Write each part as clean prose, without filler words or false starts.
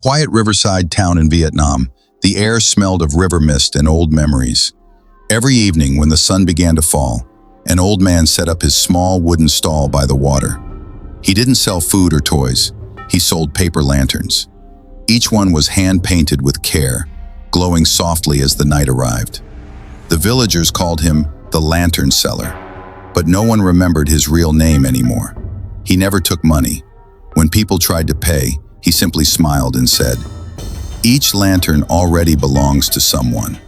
Quiet riverside town in Vietnam, the air smelled of river mist and old memories. Every evening when the sun began to fall, an old man set up his small wooden stall by the water. He didn't sell food or toys. He sold paper lanterns. Each one was hand-painted with care, glowing softly as the night arrived. The villagers called him the lantern seller, but no one remembered his real name anymore. He never took money. When people tried to pay, he simply smiled and said, "Each lantern already belongs to someone."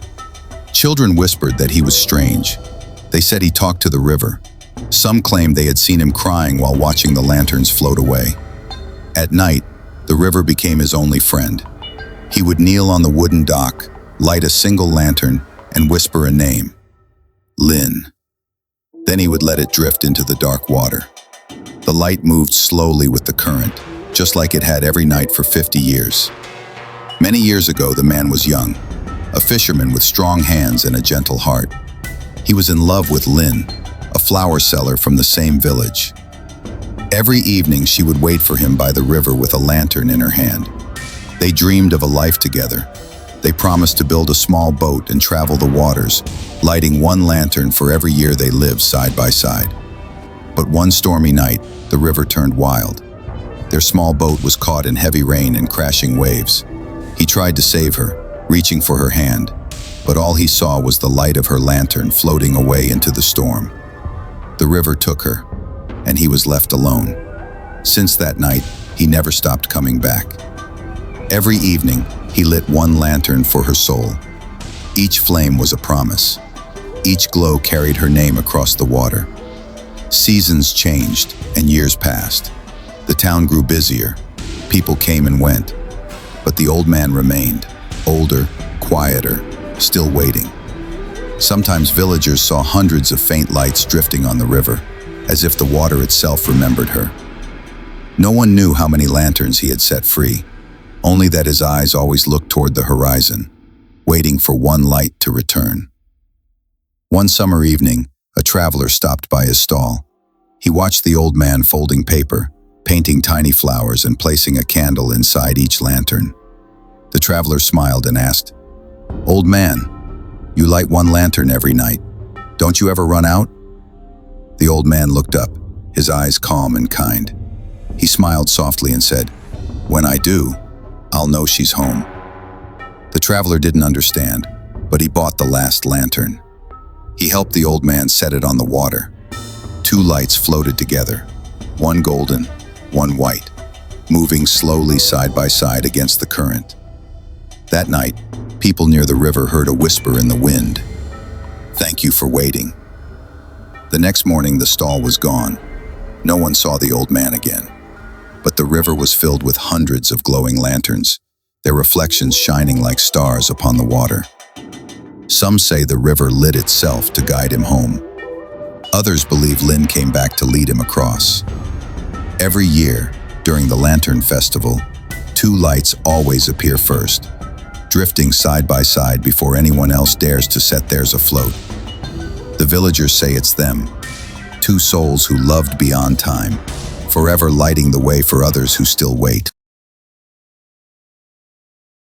Children whispered that he was strange. They said he talked to the river. Some claimed they had seen him crying while watching the lanterns float away. At night, the river became his only friend. He would kneel on the wooden dock, light a single lantern, and whisper a name, Lin. Then he would let it drift into the dark water. The light moved slowly with the current, just like it had every night for 50 years. Many years ago, the man was young, a fisherman with strong hands and a gentle heart. He was in love with Lin, a flower seller from the same village. Every evening, she would wait for him by the river with a lantern in her hand. They dreamed of a life together. They promised to build a small boat and travel the waters, lighting one lantern for every year they lived side by side. But one stormy night, the river turned wild. Their small boat was caught in heavy rain and crashing waves. He tried to save her, reaching for her hand, but all he saw was the light of her lantern floating away into the storm. The river took her, and he was left alone. Since that night, he never stopped coming back. Every evening, he lit one lantern for her soul. Each flame was a promise. Each glow carried her name across the water. Seasons changed, and years passed. The town grew busier. People came and went. But the old man remained, older, quieter, still waiting. Sometimes villagers saw hundreds of faint lights drifting on the river, as if the water itself remembered her. No one knew how many lanterns he had set free, only that his eyes always looked toward the horizon, waiting for one light to return. One summer evening, a traveler stopped by his stall. He watched the old man folding paper, painting tiny flowers and placing a candle inside each lantern. The traveler smiled and asked, "Old man, you light one lantern every night. Don't you ever run out?" The old man looked up, his eyes calm and kind. He smiled softly and said, "When I do, I'll know she's home." The traveler didn't understand, but he bought the last lantern. He helped the old man set it on the water. Two lights floated together, one golden, one white, moving slowly side by side against the current. That night, people near the river heard a whisper in the wind, "Thank you for waiting." The next morning, the stall was gone. No one saw the old man again. But the river was filled with hundreds of glowing lanterns, their reflections shining like stars upon the water. Some say the river lit itself to guide him home. Others believe Lin came back to lead him across. Every year, during the Lantern Festival, two lights always appear first, drifting side by side before anyone else dares to set theirs afloat. The villagers say it's them, two souls who loved beyond time, forever lighting the way for others who still wait.